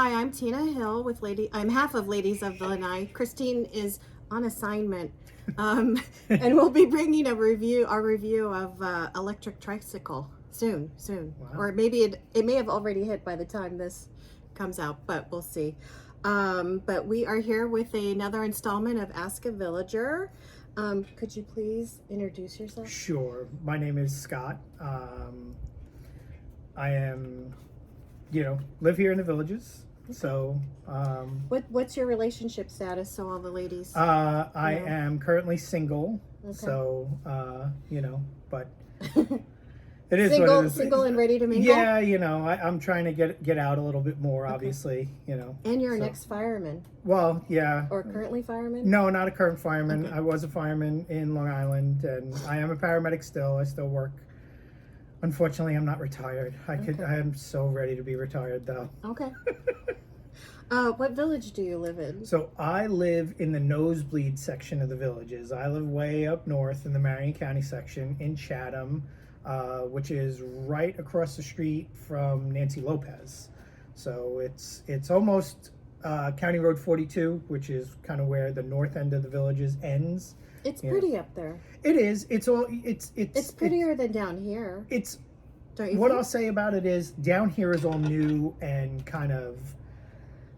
Hi, I'm Tina Hill with I'm half of Ladies of the Lanai. Christine is on assignment, and we'll be bringing our review of electric tricycle soon, Wow. or maybe it may have already hit by the time this comes out, but we'll see. But we are here with another installment of Ask a Villager. Could you please introduce yourself? Sure. My name is Scott. I am, live here in the Villages. So, What's your relationship status? So all the ladies. I am currently single. Okay. So, but it is single, what it is. Single and ready to mingle. Yeah, I'm trying to get out a little bit more. Obviously, And you're an ex-fireman. Well, yeah. Or currently fireman? No, not a current fireman. Okay. I was a fireman in Long Island, and I am a paramedic still. I still work. Unfortunately, I'm not retired. I am so ready to be retired, though. Okay. What village do you live in? So I live in the nosebleed section of the Villages. I live way up north in the Marion County section in Chatham, which is right across the street from Nancy Lopez. So it's almost County Road 42, which is kind of where the north end of the Villages ends. It's pretty up there. It is. It's prettier than down here. It's Don't you what think? I'll say about it is down here is all new and kind of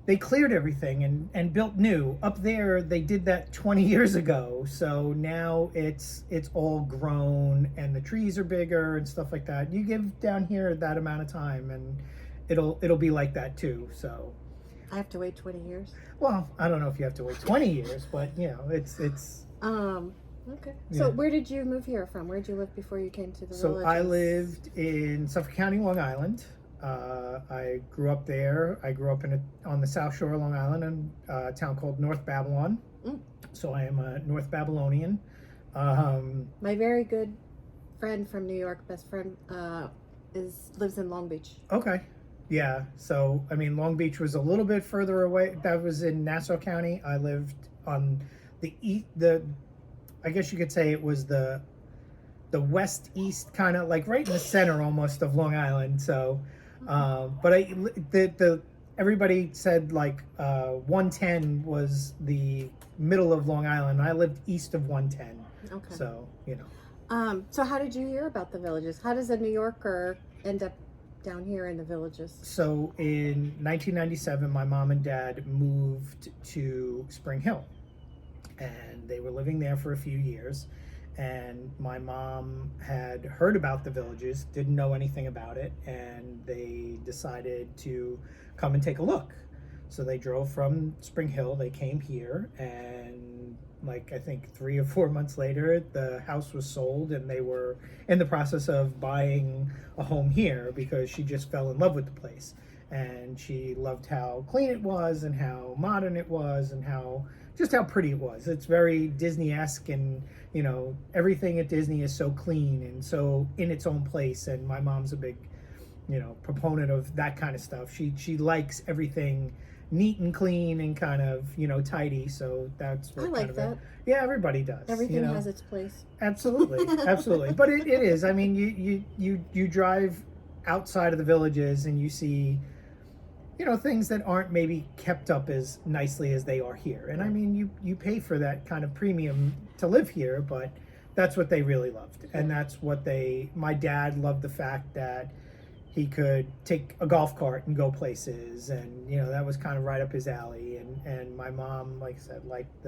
they cleared everything and built new. Up there they did that 20 years ago. So now it's all grown and the trees are bigger and stuff like that. You give down here that amount of time and it'll be like that too. So I have to wait 20 years. well, I don't know if you have to wait 20 years, but it's Okay. Yeah. So where did you move here from? Where did you live before you came to the So I lived in Suffolk County, Long Island. I grew up there. I grew up on the South Shore of Long Island in a town called North Babylon. So I am a North Babylonian. My very good friend from New York, best friend, lives in Long Beach. Okay. Yeah. So, I mean, Long Beach was a little bit further away. That was in Nassau County. I lived on I guess you could say it was the west east, kind of like right in the center almost of Long Island. So, but everybody said like 110 was the middle of Long Island. I lived east of 110. Okay. So So how did you hear about the Villages? How does a New Yorker end up down here in the Villages? So in 1997, my mom and dad moved to Spring Hill. And they were living there for a few years. And my mom had heard about the Villages, didn't know anything about it, and they decided to come and take a look. So they drove from Spring Hill, they came here, and like I think 3 or 4 months later, the house was sold and they were in the process of buying a home here because she just fell in love with the place. And she loved how clean it was and how modern it was and how pretty it was. It's very Disney-esque, and everything at Disney is so clean and so in its own place. And my mom's a big proponent of that kind of stuff. She likes everything neat and clean and kind of tidy. So that's what I like that. Yeah, everybody does. Everything has its place. Absolutely. But it is. I mean, you drive outside of the Villages and you see things that aren't maybe kept up as nicely as they are here. And I mean, you pay for that kind of premium to live here, but that's what they really loved. And that's what my dad loved, the fact that he could take a golf cart and go places. And, that was kind of right up his alley. And my mom, like I said, liked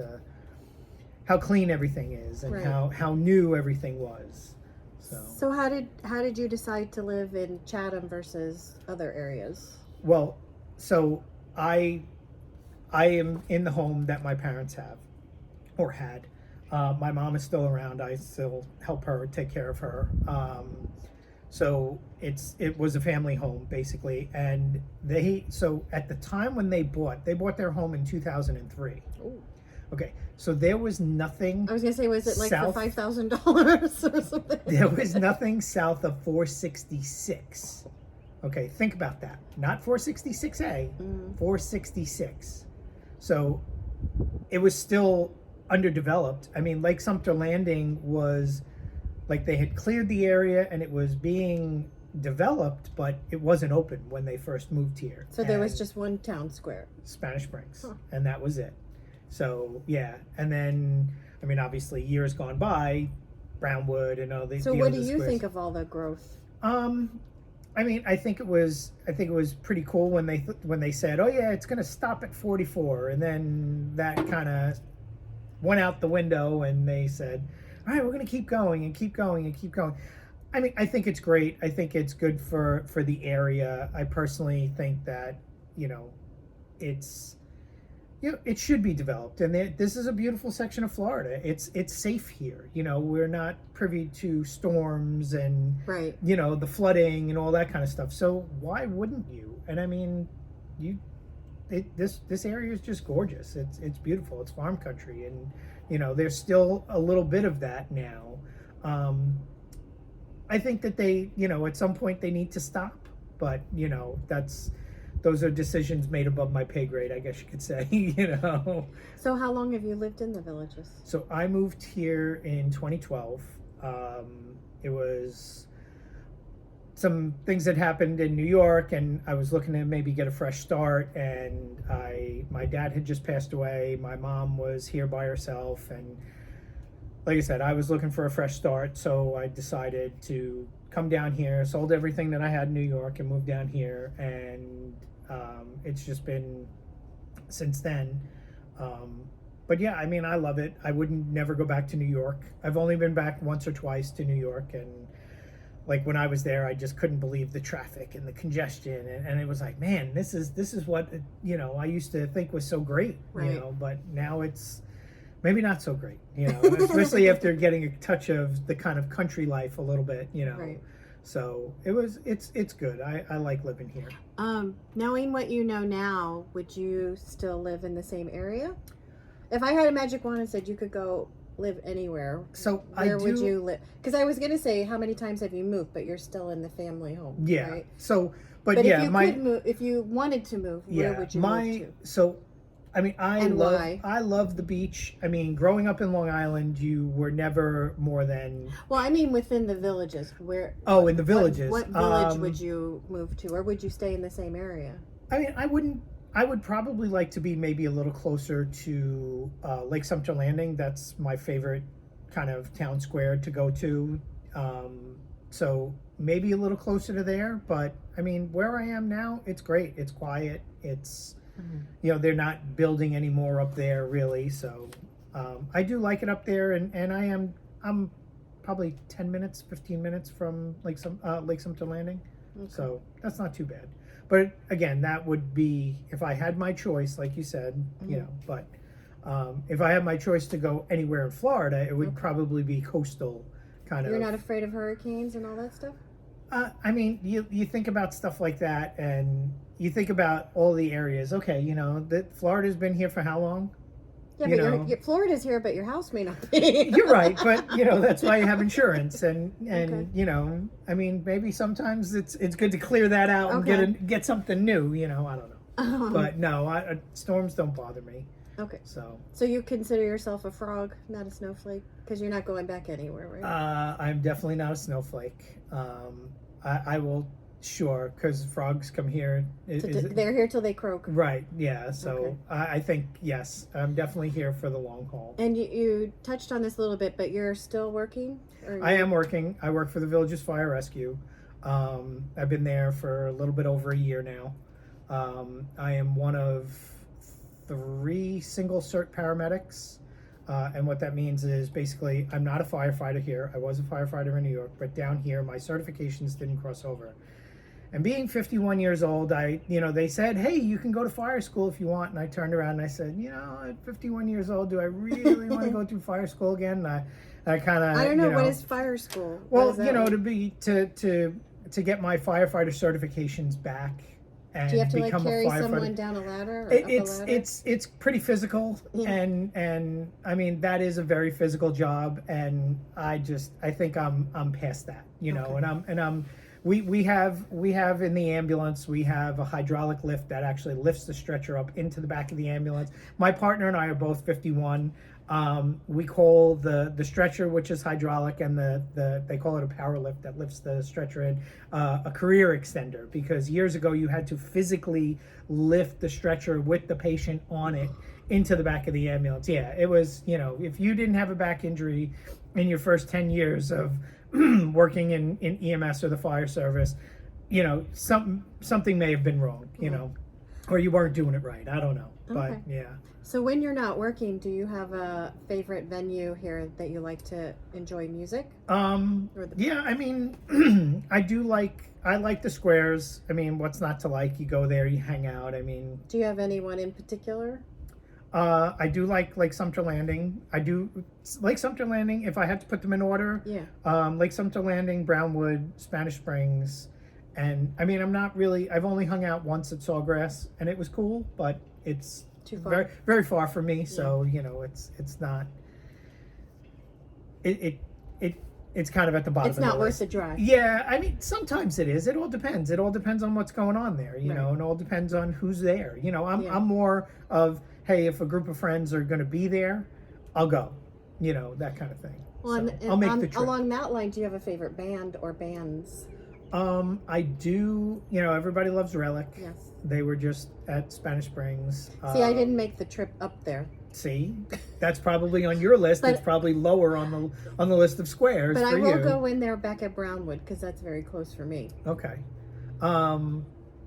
how clean everything is and Right. how new everything was. So how did you decide to live in Chatham versus other areas? Well, so I am in the home that my parents have or had. My mom is still around. I still help her, take care of her. So it was a family home basically. And so at the time when they bought their home in 2003. Ooh. Okay. So there was nothing. I was gonna say, was it like south, for $5,000 or something? There was nothing south of 466. Okay, think about that. Not 466A, 466. So it was still underdeveloped. I mean, Lake Sumter Landing was like they had cleared the area and it was being developed, but it wasn't open when they first moved here. So there was And just one town square. Spanish Springs, Huh. and that was it. So yeah, and then I mean, obviously, years gone by, Brownwood and all the. So the what other do you squares. think of all the growth? I mean, I think it was pretty cool when they said, "Oh yeah, it's going to stop at 44," and then that kind of went out the window, and they said, "All right, we're going to keep going and keep going and keep going." I mean, I think it's great. I think it's good for the area. I personally think that it's it should be developed, and this is a beautiful section of Florida. It's safe here. We're not privy to storms and Right. the flooding and all that kind of stuff. So why wouldn't you? And I mean, this area is just gorgeous. It's beautiful. It's farm country, and there's still a little bit of that now. I think that they at some point they need to stop, but those are decisions made above my pay grade, I guess you could say. So how long have you lived in the Villages? So I moved here in 2012. It was some things that happened in New York, and I was looking to maybe get a fresh start. And my dad had just passed away. My mom was here by herself, and like I said, I was looking for a fresh start. So I decided to come down here, sold everything that I had in New York, and moved down here. And it's just been since then. But yeah, I mean, I love it. I wouldn't never go back to New York. I've only been back once or twice to New York, and like when I was there, I just couldn't believe the traffic and the congestion, and it was like, man, this is what I used to think was so great, Right. But now it's maybe not so great, especially after getting a touch of the kind of country life a little bit, Right. So it's good. I like living here. Knowing what you know now, would you still live in the same area? If I had a magic wand and said you could go live anywhere, So where would you live? Because I was going to say, how many times have you moved? But you're still in the family home. Yeah. Right? So, but But yeah, if you could move, if you wanted to move, where would you move to? So, I mean, And why? I love the beach. I mean, growing up in Long Island, you were never more than Well, I mean within the Villages. Where? in the Villages. What village would you move to, or would you stay in the same area? I mean, I would probably like to be maybe a little closer to Lake Sumter Landing. That's my favorite kind of town square to go to. So maybe a little closer to there. But I mean, where I am now, it's great. It's quiet. It's they're not building anymore up there really. So I do like it up there, and I'm probably 10 minutes, 15 minutes from Lake Sumter Landing. Okay. So that's not too bad. But again, that would be if I had my choice, like you said, But if I had my choice to go anywhere in Florida, it would probably be coastal kind of. You're not afraid of hurricanes and all that stuff? I mean, you think about stuff like that, and you think about all the areas. Okay, that Florida's been here for how long? Yeah, but Florida's here, but your house may not be. You're right, but that's why you have insurance, and Okay. I mean, maybe sometimes it's good to clear that out and Okay. get something new. I don't know, but no, storms don't bother me. Okay. So you consider yourself a frog, not a snowflake, because you're not going back anywhere, right? I'm definitely not a snowflake. I will. Sure, because frogs come here. They're here till they croak. Right, yeah. So Okay. I think, yes, I'm definitely here for the long haul. And you touched on this a little bit, but you're still working? I am working. I work for the Villages Fire Rescue. I've been there for a little bit over a year now. I am one of 3 single cert paramedics. And what that means is basically I'm not a firefighter here. I was a firefighter in New York, but down here my certifications didn't cross over. And being 51 years old, they said, hey, you can go to fire school if you want. And I turned around and I said, at 51 years old, do I really want to go through fire school again? And I kind of, I don't know, what is fire school? Well, to get my firefighter certifications back and do you have to become carry a firefighter. someone down a ladder? Or It's up a ladder? it's pretty physical, Yeah. and I mean that is a very physical job, and I think I'm past that, Okay. and I'm we have in the ambulance, we have a hydraulic lift that actually lifts the stretcher up into the back of the ambulance. My partner and I are both 51. We call the stretcher, which is hydraulic, and they call it a power lift that lifts the stretcher in, a career extender, because years ago you had to physically lift the stretcher with the patient on it into the back of the ambulance. Yeah, it was, if you didn't have a back injury in your first 10 years of working in EMS or the fire service, something may have been wrong, or you weren't doing it right. I don't know. But yeah. So when you're not working, do you have a favorite venue here that you like to enjoy music? Yeah, I mean, I like the squares. I mean, what's not to like? You go there, you hang out. I mean, do you have anyone in particular? I do like Sumter Landing. I do like Sumter Landing if I had to put them in order. Yeah. Lake Sumter Landing, Brownwood, Spanish Springs, and I mean, I've only hung out once at Sawgrass, and it was cool, but it's too far. Very, very far from me. So it's not. It's kind of at the bottom. It's of not the worth list. the drive. Yeah, I mean, sometimes it is. It all depends. It all depends on what's going on there, Right. and it all depends on who's there. I'm more of, hey, if a group of friends are going to be there, I'll go. That kind of thing. Well, So I'll make the trip. Along that line, do you have a favorite band or bands? I do. Everybody loves Relic. Yes. They were just at Spanish Springs. See, I didn't make the trip up there. See, that's probably on your list. It's probably lower on the list of squares. But for I will you. go in there back at Brownwood because that's very close for me. Okay.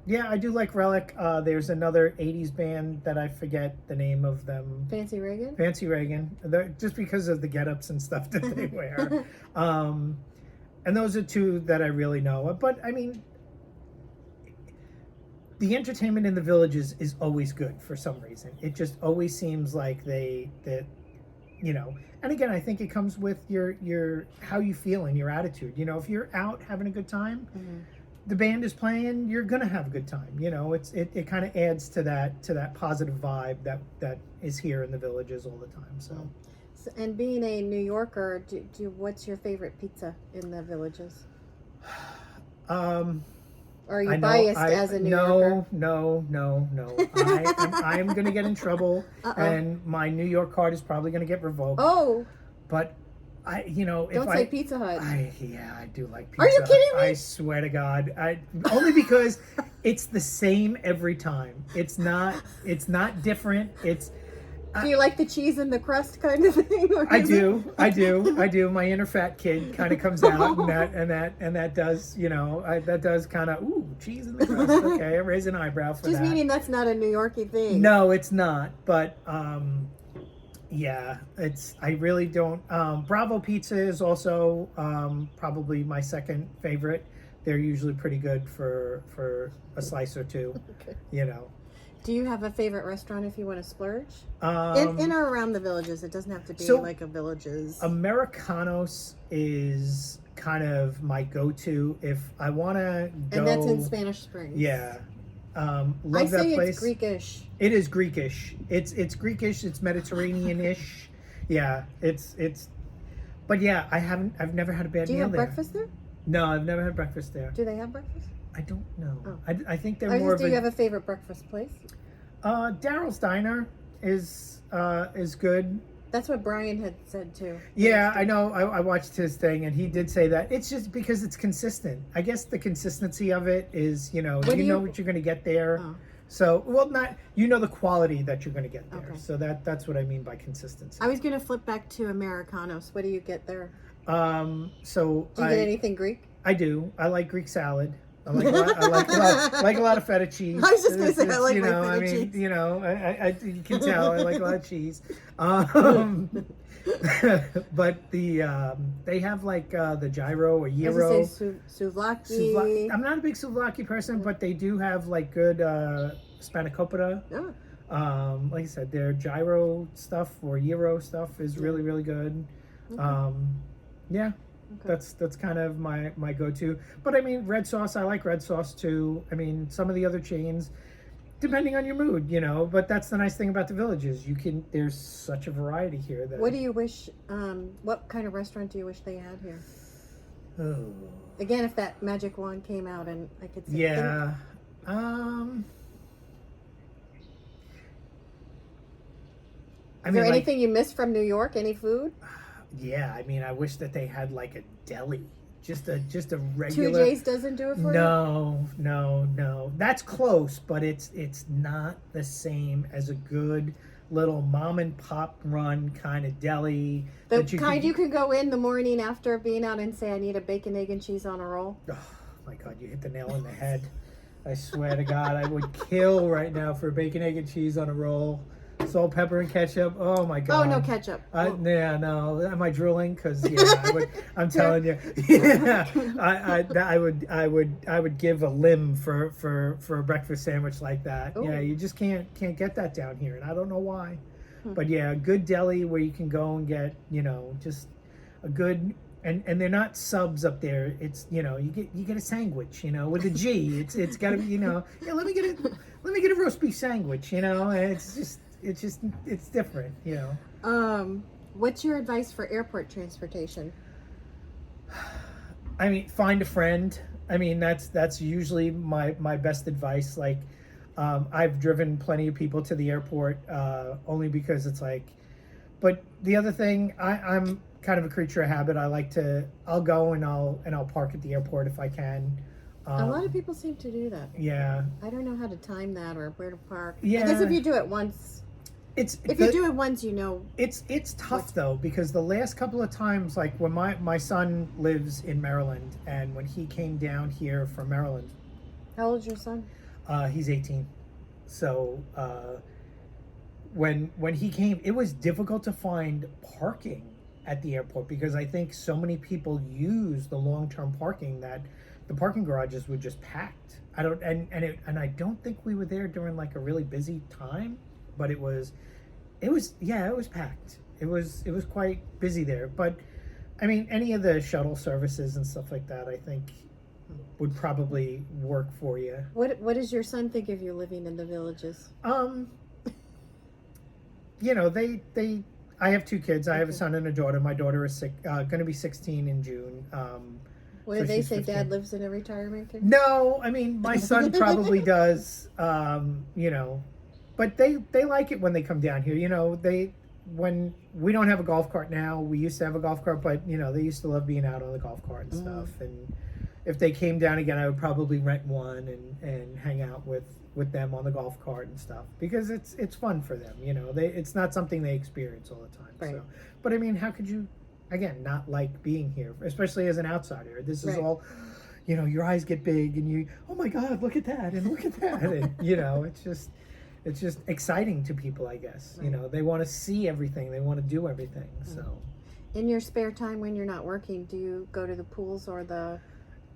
Yeah, I do like Relic. There's another 80s band that I forget the name of them. Fancy Reagan? Fancy Reagan. Just because of the get-ups and stuff that they wear. And those are two that I really know. But, I mean, the entertainment in the villages is always good for some reason. It just always seems like and again, I think it comes with your how you feel and your attitude. If you're out having a good time, Mm-hmm. the band is playing, you're gonna have a good time. It kind of adds to that positive vibe that is here in the villages all the time. So and being a New Yorker, what's your favorite pizza in the villages? Or are you biased as a New Yorker? No. I am going to get in trouble, and my New York card is probably going to get revoked. Oh. But Don't say Pizza Hut. I do like Pizza Are you kidding me? I swear to God. Only because it's the same every time. It's not different. Do you like the cheese and the crust kind of thing? I do. My inner fat kid kind of comes out, and that does, that does kind of, ooh, cheese in the crust. Okay, I raise an eyebrow for Just that. meaning that's not a New Yorkie thing. No, it's not. But yeah, I really don't. Bravo Pizza is also probably my second favorite. They're usually pretty good for a slice or two. Okay. Do you have a favorite restaurant if you want to splurge? In or around the villages. It doesn't have to be like a villages. Americanos is kind of my go-to if I want to go. And that's in Spanish Springs. Yeah. Love I that say place. it's Greekish. It is Greekish. It's Greekish. It's Mediterranean-ish. Yeah. But yeah, I've never had a bad meal there. Do you have breakfast there? No, I've never had breakfast there. Do they have breakfast? I don't know. Oh. I think they're more of do you have a favorite breakfast place? Daryl's Diner is good. That's what Brian had said too. Yeah, I know. I watched his thing, and he did say that. It's just because it's consistent. I guess the consistency of it is, you know what you're going to get there. Oh. So, the quality that you're going to get there. Okay. So that's what I mean by consistency. I was going to flip back to Americanos. What do you get there? Do you get anything Greek? I do. I like Greek salad. I like a lot of feta cheese. I was just going to say I like my feta cheese. You can tell I like a lot of cheese. But they have like the gyro or gyro. I was going to say souvlaki. I'm not a big souvlaki person, but they do have like good spanakopita. Oh. Like I said, their gyro stuff or gyro stuff is really, really good. Okay. Yeah. Okay. That's kind of my go-to. But I mean, red sauce, I like red sauce too. I mean, some of the other chains, depending on your mood, but that's the nice thing about the villages. There's such a variety here. What do you wish, what kind of restaurant do you wish they had here? Oh. Again, if that magic wand came out and I could say, Yeah. Is there anything you missed from New York? Any food? Yeah, I mean, I wish that they had like a deli, just a Two regular. J's doesn't do it for you? No. That's close, but it's not the same as a good little mom and pop run kind of deli. The kind you could go in the morning after being out and say, I need a bacon, egg, and cheese on a roll. Oh my God, you hit the nail on the head. I swear to God, I would kill right now for bacon, egg, and cheese on a roll. Salt, pepper, and ketchup. Oh my God. Oh, no ketchup. Yeah, no. Am I drooling? Because I'm telling you. Yeah, I would give a limb for a breakfast sandwich like that. Ooh. Yeah, you just can't get that down here, and I don't know why. But yeah, a good deli where you can go and get just a good. And they're not subs up there. It's you get a sandwich with a G. It's got to be let me get a roast beef sandwich. And it's different. What's your advice for airport transportation? I mean, find a friend. I mean, that's usually my best advice. Like, I've driven plenty of people to the airport only because it's like. But the other thing, I'm kind of a creature of habit. I'll go and I'll park at the airport if I can. A lot of people seem to do that. Yeah. I don't know how to time that or where to park. Yeah. I guess if you do it once. If you do it once, It's tough though, because the last couple of times, like when my son lives in Maryland, and when he came down here from Maryland. How old's your son? He's 18. So when he came, it was difficult to find parking at the airport because I think so many people use the long-term parking that the parking garages were just packed. I don't think we were there during like a really busy time, but it was packed. It was quite busy there. But I mean, any of the shuttle services and stuff like that, I think would probably work for you. What does your son think of you living in the villages? I have two kids. I have a son and a daughter. My daughter is going to be 16 in June. What do they say? 15. Dad lives in a retirement care? No, I mean my son probably does. But they like it when they come down here. When we don't have a golf cart now, we used to have a golf cart, but they used to love being out on the golf cart and stuff. And if they came down again, I would probably rent one and hang out with them on the golf cart and stuff because it's fun for them. It's not something they experience all the time. Right. So, but I mean, how could you, again, not like being here, especially as an outsider? This is all, your eyes get big and you, oh my God, look at that and look at that, and it's just exciting to people, I guess. Right. They want to see everything, they want to do everything. So, in your spare time when you're not working, do you go to the pools or the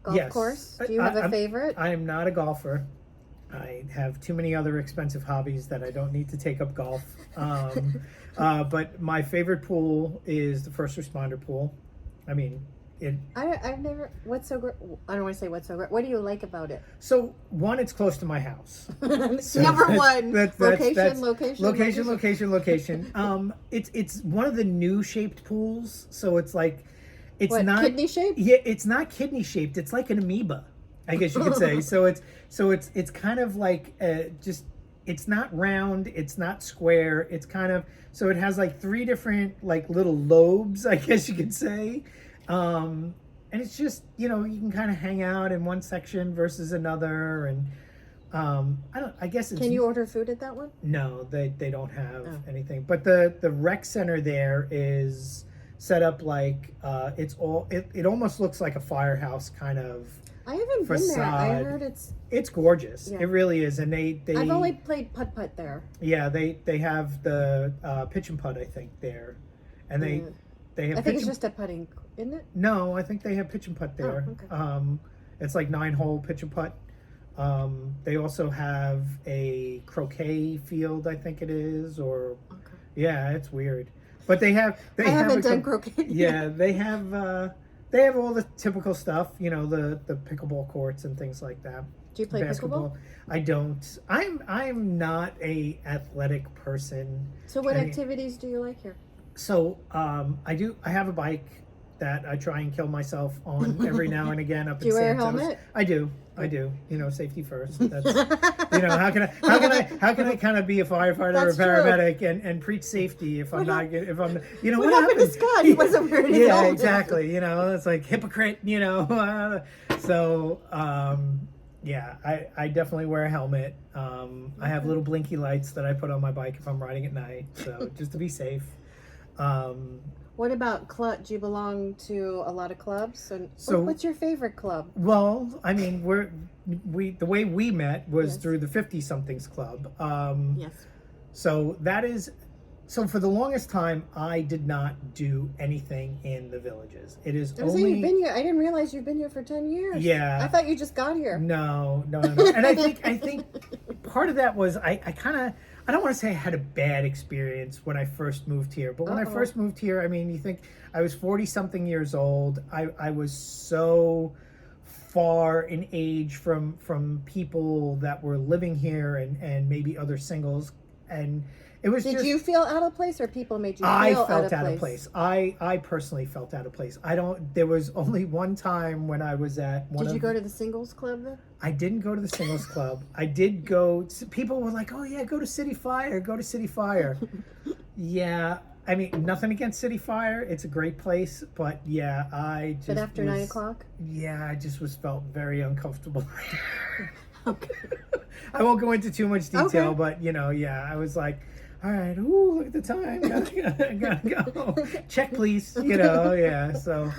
golf yes. course? Do you have a favorite? I am not a golfer. I have too many other expensive hobbies that I don't need to take up golf. But my favorite pool is the first responder pool. I mean, I've never. What's so great? I don't want to say what's so great. What do you like about it? So one, it's close to my house. So Number one, location. It's one of the new shaped pools. So it's like, it's not kidney shaped. Yeah, it's not kidney shaped. It's like an amoeba, I guess you could say. So it's kind of like it's not round, it's not square. It's kind of, so it has like three different like little lobes, I guess you could say. And it's just, you can kind of hang out in one section versus another. And I guess it's... Can you order food at that one? No, they don't have anything. But the rec center there is set up like, it almost looks like a firehouse kind of I haven't facade. been there. I heard it's gorgeous. Yeah. It really is. And they I've only played putt-putt there. Yeah, they have the pitch and putt, I think, there. And they have I think it's just a putting, isn't it? No, I think they have pitch and putt there. Oh, okay. It's like 9-hole pitch and putt. They also have a croquet field, I think it is, or yeah, it's weird. But I haven't done croquet. Yeah, they have all the typical stuff, the pickleball courts and things like that. Do you play basketball? I don't. I'm not a athletic person. So what activities do you like here? So I have a bike. that I try and kill myself on every now and again up Do in you wear a Santos. helmet? I do. You know, safety first. That's, you know, how can I kind of be a firefighter That's or a true. paramedic and preach safety if I'm not, you know, What happened to Scott? He wasn't wearing his Yeah, helmet. exactly. You know, it's like hypocrite, you know. So, yeah, I definitely wear a helmet. I have little blinky lights that I put on my bike if I'm riding at night, so just to be safe. What about club? Do you belong to a lot of clubs? And So- what's your favorite club? Well, I mean, the way we met was Yes. through the 50-somethings club. Yes. So that is, so for the longest time, I did not do anything in the villages. It is I was saying you've been here. I didn't realize you've been here for 10 years. Yeah. I thought you just got here. No. And I think part of that was I kind of, I don't want to say I had a bad experience when I first moved here, but when I first moved here, I mean, you think I was 40-something years old. I was so far in age from people that were living here and maybe other singles, and it was Did just, you feel out of place, or people made you feel I out felt of out of place? place. I personally felt out of place. There was only one time when I was at one Did of, you go to the singles club then? I didn't go to the singles club. I did go, people were like, oh yeah, go to City Fire, Yeah, I mean, nothing against City Fire. It's a great place, but yeah, I just But after 9 o'clock? Yeah, I just felt very uncomfortable. Okay. I won't go into too much detail, Okay. but you know, yeah, I was like, all right, ooh, look at the time. Gotta go. Check, please. You know, yeah. So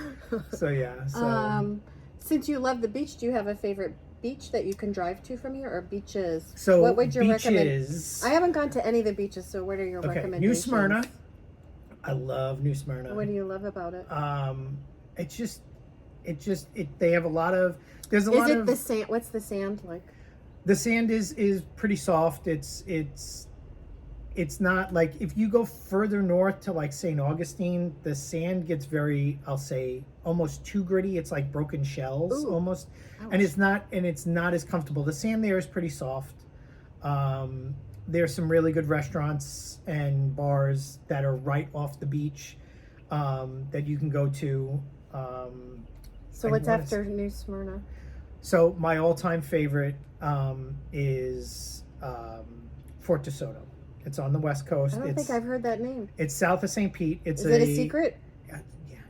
yeah. So, Since you love the beach, do you have a favorite beach that you can drive to from here, or beaches? so what would you recommend? beaches. I haven't gone to any of the beaches, so what are your Okay, recommendations? New Smyrna. I love New Smyrna. What do you love about it? They have a lot of. There's a Is lot it of the sand? What's the sand like? the sand is pretty soft. It's not like if you go further north to like St. Augustine, the sand gets very, I'll say, almost too gritty. It's like broken shells. Ooh. Almost, Ouch. and it's not as comfortable. The sand there is pretty soft. There's some really good restaurants and bars that are right off the beach that you can go to. So and what's what is- after New Smyrna? So my all-time favorite is Fort DeSoto. It's on the West Coast. I don't think I've heard that name. It's south of St. Pete. It's Is it a secret? Yeah,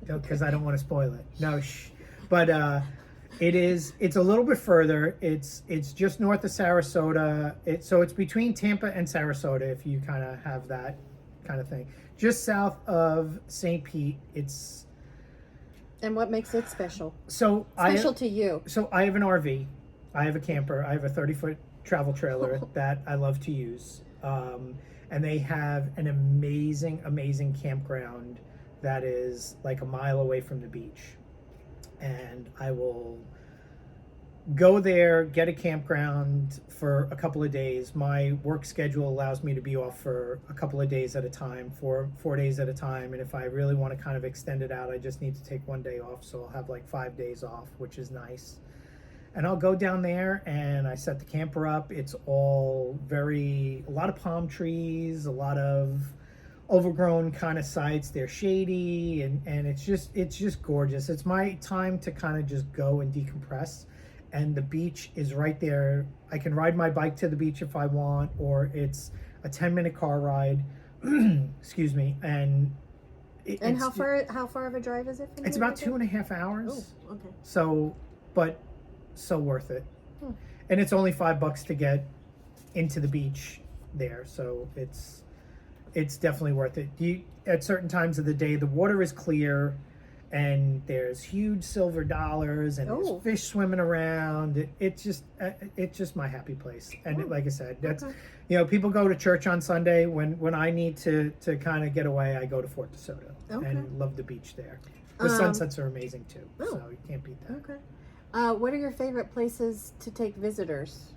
because I don't want to spoil it. No, shh. But it's a little bit further. It's just north of Sarasota. So it's between Tampa and Sarasota, if you kind of have that kind of thing. Just south of St. Pete. And what makes it special? So Special to you. So I have an RV. I have a camper. I have a 30-foot travel trailer that I love to use. And they have an amazing campground that is like a mile away from the beach. And I will go there, get a campground for a couple of days. My work schedule allows me to be off for a couple of days at a time, 4 days at a time. And if I really want to kind of extend it out, I just need to take 1 day off. So I'll have like 5 days off, which is nice. And I'll go down there and I set the camper up. It's all a lot of palm trees, a lot of overgrown kind of sites. They're shady and it's just gorgeous. It's my time to kind of just go and decompress. And the beach is right there. I can ride my bike to the beach if I want, or it's a 10-minute car ride. Excuse me. And How far of a drive is it from it's here about to there? 2.5 hours. Oh, okay. So worth it. And it's only $5 to get into the beach there. So it's definitely worth it. At certain times of the day, the water is clear and there's huge silver dollars and there's fish swimming around. It's just my happy place. And like I said, that's, people go to church on Sunday. When I need to kind of get away, I go to Fort DeSoto and love the beach there. The sunsets are amazing too. So you can't beat that. Okay. What are your favorite places to take visitors,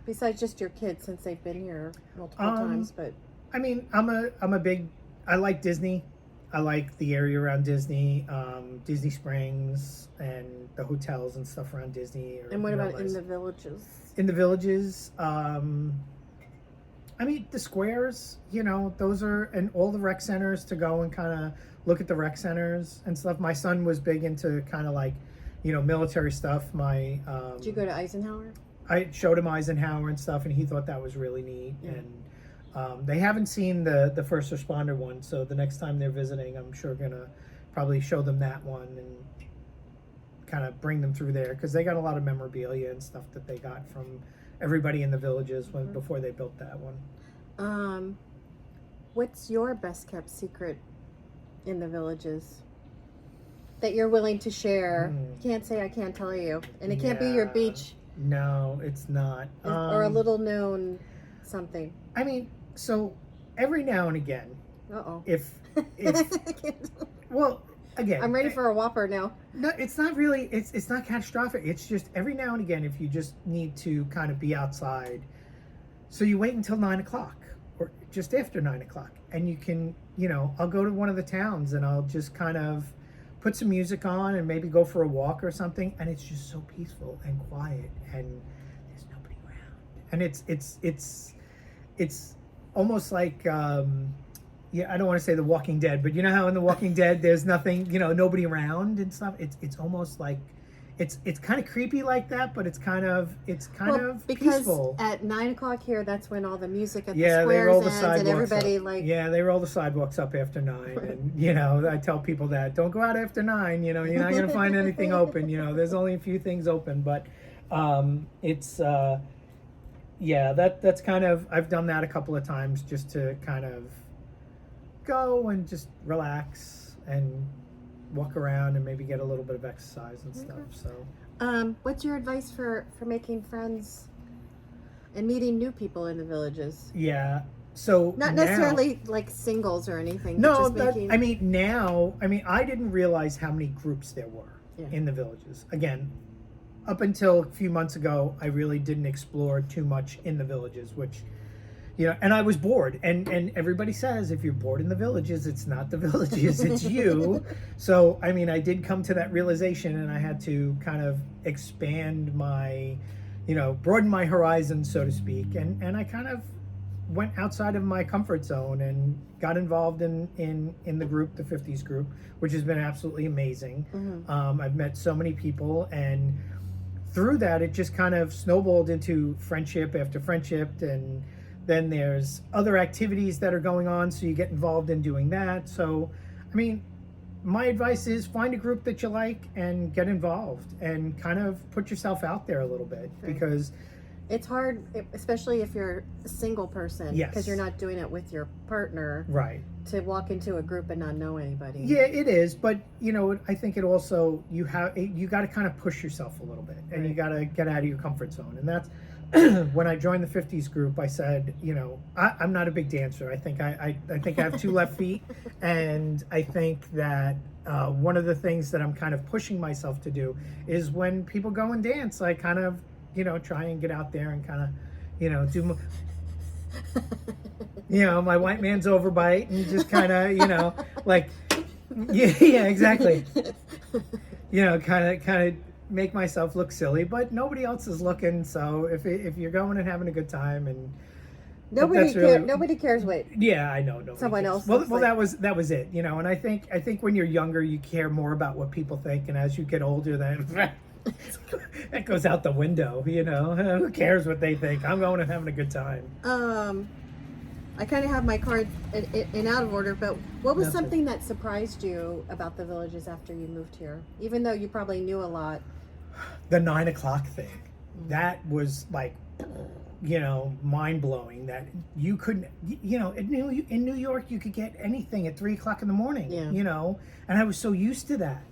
besides just your kids, since they've been here multiple times? But I mean, I like Disney. I like the area around Disney, Disney Springs, and the hotels and stuff around Disney. And what about in the villages? In the villages, I I mean, the squares, those are, and all the rec centers to go and kind of look at the rec centers and stuff. My son was big into kind of like, military stuff. Did you go to Eisenhower? I showed him Eisenhower and stuff, and he thought that was really neat. Yeah. And they haven't seen the first responder one, so the next time they're visiting, I'm sure gonna probably show them that one and kind of bring them through there, because they got a lot of memorabilia and stuff that they got from everybody in the villages before they built that one. What's your best kept secret in the villages that you're willing to share? Can't say I can't tell you, and it can't be your beach. No, it's not. Or a little known something. I mean, so every now and again, if well, again, I'm ready for a Whopper now. No, it's not really. It's not catastrophic. It's just every now and again, if you just need to kind of be outside, so you wait until 9:00 or just after 9:00, and you can, I'll go to one of the towns and I'll just kind of put some music on and maybe go for a walk or something, and it's just so peaceful and quiet, and there's nobody around, and it's almost like. I don't want to say The Walking Dead, but you know how in The Walking Dead there's nothing, nobody around and stuff. It's almost like it's kind of creepy like that, but it's kind of because peaceful. At 9:00 here, that's when all the music at the they squares roll the ends, sidewalks and everybody up. They roll the sidewalks up after 9, and I tell people that don't go out after 9. You're not going to find anything open. There's only a few things open, but it's that's kind of, I've done that a couple of times just to kind of go and just relax and walk around and maybe get a little bit of exercise and stuff. So what's your advice for making friends and meeting new people in the villages? So not necessarily like singles or anything. No, but just I didn't realize how many groups there were in the villages. Again, up until a few months ago, I really didn't explore too much in the villages, which and I was bored, and everybody says if you're bored in the villages, it's not the villages, it's you. So, I did come to that realization, and I had to kind of expand my, broaden my horizon, so to speak. And I kind of went outside of my comfort zone and got involved in the group, the 50s group, which has been absolutely amazing. I've met so many people, and through that, it just kind of snowballed into friendship after friendship, and then there's other activities that are going on, so you get involved in doing that. So, my advice is find a group that you like and get involved and kind of put yourself out there a little bit, because it's hard, especially if you're a single person, because you're not doing it with your partner, right? To walk into a group and not know anybody. Yeah, it is, but I think it also you got to kind of push yourself a little bit, and you got to get out of your comfort zone, and that's. When I joined the 50s group, I said, I'm not a big dancer. I think I think I have 2 left feet, and I think that one of the things that I'm kind of pushing myself to do is when people go and dance, I kind of, try and get out there and kind of, do my white man's overbite and just kind of, like, yeah, exactly. Kind of make myself look silly, but nobody else is looking. So if you're going and having a good time, and nobody cares what. Yeah, I know. Someone cares. else. Well, that was it. And I think when you're younger, you care more about what people think, and as you get older, then that goes out the window. Who cares what they think? I'm going and having a good time. I kind of have my cards in out of order, but what was something that surprised you about the villages after you moved here? Even though you probably knew a lot. The 9:00 thing, that was like, mind blowing. That you couldn't, in New York, you could get anything at 3:00 in the morning. And I was so used to that.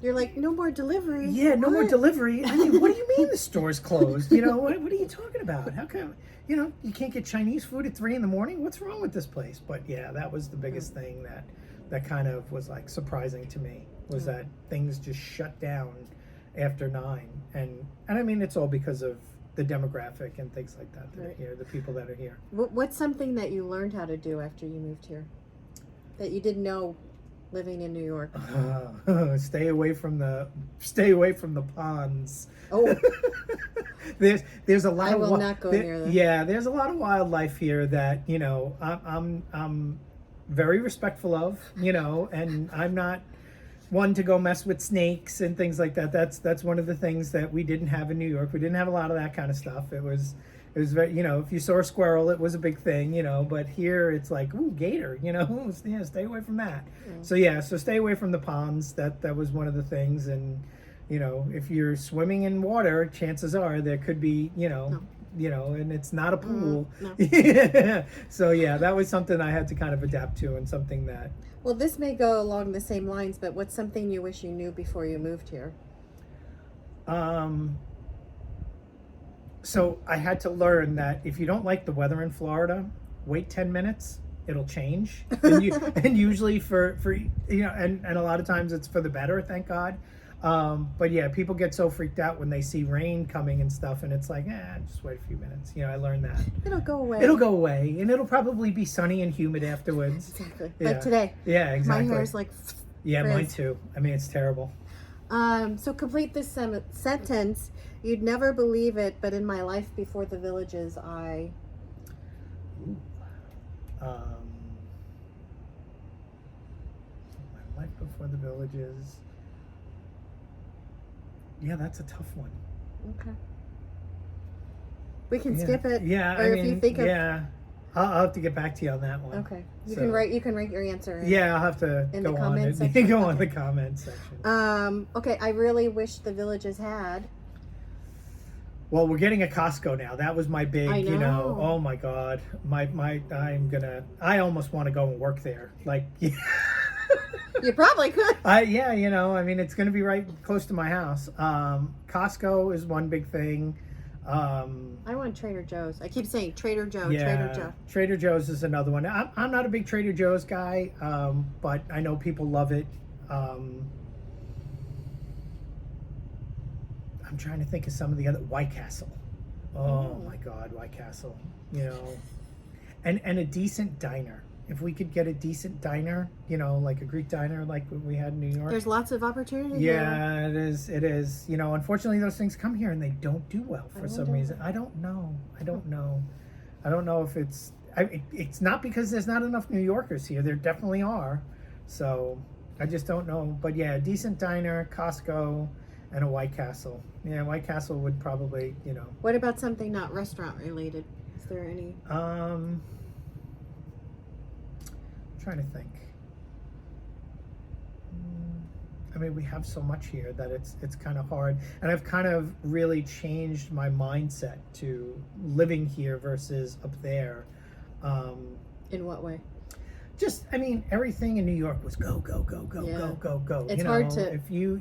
You're like, no more delivery. Yeah, no more delivery. What do you mean the store's closed? What are you talking about? How come, you can't get Chinese food at 3 in the morning? What's wrong with this place? But yeah, that was the biggest thing that kind of was like surprising to me, was that things just shut down after 9. And it's all because of the demographic and things like that are here, the people that are here. What's something that you learned how to do after you moved here that you didn't know living in New York? Stay away from the ponds. Oh, There's a lot I of will not go near them. Yeah, there's a lot of wildlife here that, I'm very respectful of, and I'm not one to go mess with snakes and things like that. That's one of the things that we didn't have in New York. We didn't have a lot of that kind of stuff. It was very, if you saw a squirrel, it was a big thing, but here it's like, ooh, gator, yeah, stay away from that. So stay away from the ponds. That was one of the things. And if you're swimming in water, chances are there could be, and it's not a pool. No. So yeah, that was something I had to kind of adapt to, and something that. Well, this may go along the same lines, but what's something you wish you knew before you moved here? So I had to learn that if you don't like the weather in Florida, wait 10 minutes. It'll change, and usually for and a lot of times it's for the better, thank God. But yeah, people get so freaked out when they see rain coming and stuff, and it's like, just wait a few minutes. I learned that. It'll go away. It'll go away, and it'll probably be sunny and humid afterwards. Exactly. Yeah. Like today. Yeah, exactly. My hair's like Yeah, frizz. mine too. I mean, it's terrible. So complete this sentence. You'd never believe it, but in my life before the villages, I... My life before the villages. Yeah, that's a tough one. Okay. We can skip it. Yeah, Or if you think of... yeah. I'll have to get back to you on that one. Okay. You can write your answer. Yeah, I'll have to in go the on comments and section? go on Okay. the comments section. Okay, I really wish the villages had... Well, we're getting a Costco now. That was my big, I know. oh my God. I almost want to go and work there. Like, You probably could. it's going to be right close to my house. Costco is one big thing. I want Trader Joe's. I keep saying Trader Joe, Yeah, Trader Joe. Trader Joe's is another one. I'm not a big Trader Joe's guy, but I know people love it. I'm trying to think of some of the other. White Castle. Oh my God, White Castle. And a decent diner. If we could get a decent diner, like a Greek diner, like what we had in New York. There's lots of opportunity Yeah, it is. It is. Unfortunately, those things come here and they don't do well for some reason. I don't know. I don't know if it's. It's not because there's not enough New Yorkers here. There definitely are. So I just don't know. But yeah, a decent diner, Costco, and a White Castle. Yeah, White Castle would probably, What about something not restaurant related? Is there any? I'm trying to think. I mean, we have so much here that it's kind of hard, and I've kind of really changed my mindset to living here versus up there. In what way? Just, everything in New York was go, go, go, go, Yeah. go, go, go. It's hard to- If you,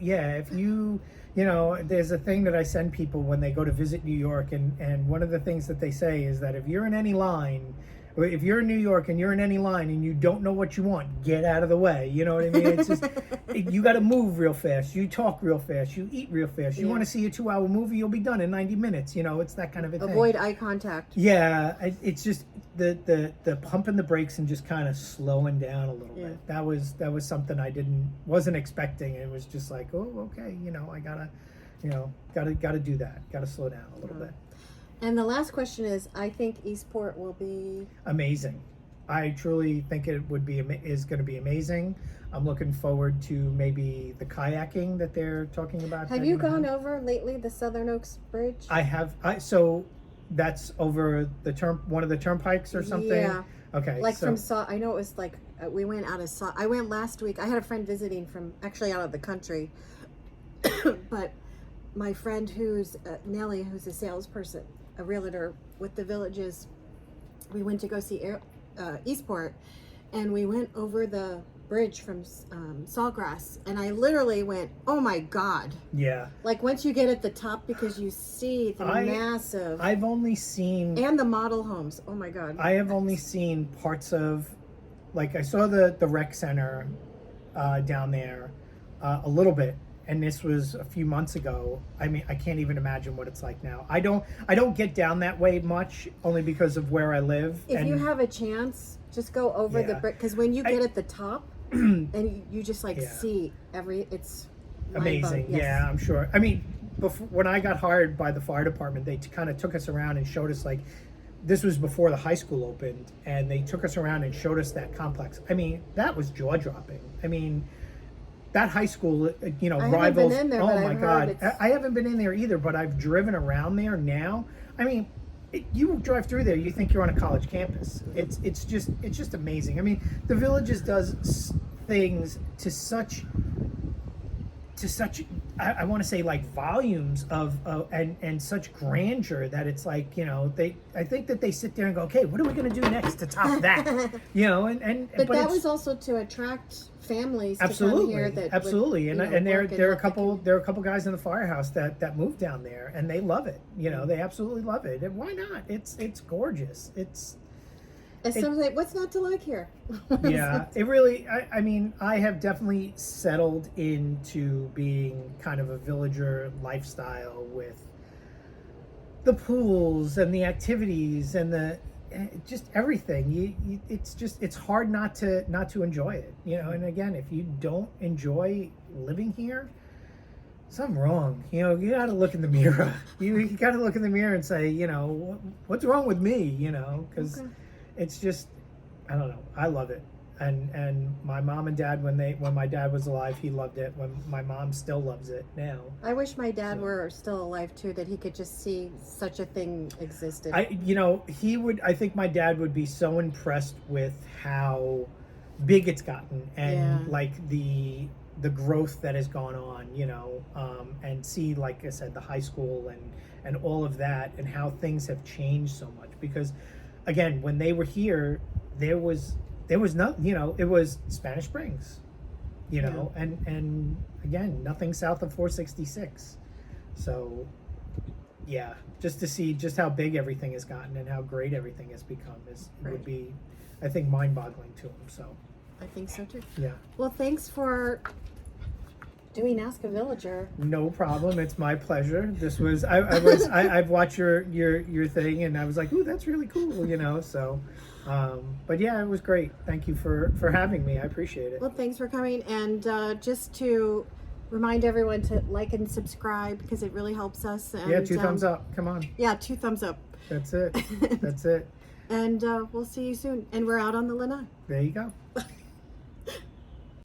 there's a thing that I send people when they go to visit New York, and one of the things that they say is that if you're in any line, or if you're in New York and you're in any line and you don't know what you want, get out of the way. You know what I mean? It's just, you got to move real fast. You talk real fast. You eat real fast. You want to see a 2-hour movie, you'll be done in 90 minutes. It's that kind of a thing. Avoid eye contact. Yeah, it's just the pumping the brakes and just kind of slowing down a little Yeah. bit. That was something I wasn't expecting. It was just like, oh, okay, I gotta do that. Gotta slow down a little bit. And the last question is, I think Eastport will be... Amazing. I truly think it is going to be amazing. I'm looking forward to maybe the kayaking that they're talking about. Have you gone over lately the Southern Oaks Bridge? I have. So that's over one of the turnpikes or something. Yeah. Okay. Like from I know it was like we went out of I went last week. I had a friend visiting from actually out of the country, but my friend who's Nellie, who's a salesperson, a realtor with the villages, we went to go see Eastport, and we went over the bridge from Sawgrass, and I literally went, oh my God. Yeah. Like once you get at the top, because you see the massive... I've only seen... And the model homes. Oh my God. I have only seen parts of... Like I saw the rec center down there a little bit. And this was a few months ago. I can't even imagine what it's like now. I don't get down that way much, only because of where I live. If you have a chance, just go over the brick, because when you get at the top, And you just like Yeah. see it's Amazing. mind-blowing. Yes. Yeah, I'm sure. I mean, before, when I got hired by the fire department, they kind of took us around and showed us, like, this was before the high school opened, and they took us around and showed us that complex. I mean, that was jaw dropping. I mean, that high school, you know, I haven't rivals. been in there, Oh but my I've heard God, it's- I haven't been in there either, but I've driven around there now. I mean, you drive through there, you think you're on a college campus. It's just amazing. I mean, the Villages does things to such I want to say, like, volumes of and such grandeur that it's like, you know, I think that they sit there and go, okay, what are we going to do next to top that, you know, But that it's, was also to attract families to come absolutely, here that absolutely, would, and you know, there work are a help the couple guys in the firehouse that moved down there, and they love it. You know, they absolutely love it. And why not? It's gorgeous. And some say, what's not to like here? Yeah, it really, I mean, I have definitely settled into being kind of a villager lifestyle with the pools and the activities and the just everything. It's hard not to enjoy it, you know. And again, if you don't enjoy living here, something wrong. You know, you got to look in the mirror. You got to look in the mirror and say, you know, what's wrong with me? You know, because it's just, I don't know. I love it. And my mom and dad, when my dad was alive, he loved it. When my mom still loves it now. I wish my dad were still alive too, that he could just see such a thing existed. You know, I think my dad would be so impressed with how big it's gotten, and like the growth that has gone on, you know, and see, like I said, the high school and all of that, and how things have changed so much. Because again, when they were here, there was no, you know, it was Spanish Springs, you know, and again, nothing south of 466. So yeah, just to see just how big everything has gotten and how great everything has become would be, I think, mind-boggling to them. So I think so too. yeah. Well, thanks for doing Ask a Villager. No problem. It's my pleasure. This was I've watched your thing, and I was like, ooh, that's really cool, you know. So, but yeah, it was great. Thank you for having me. I appreciate it. Well, thanks for coming, and just to remind everyone to like and subscribe because it really helps us. And, yeah, 2 thumbs up. Come on. Yeah, 2 thumbs up. That's it. That's it. And we'll see you soon. And we're out on the Lanai. There you go.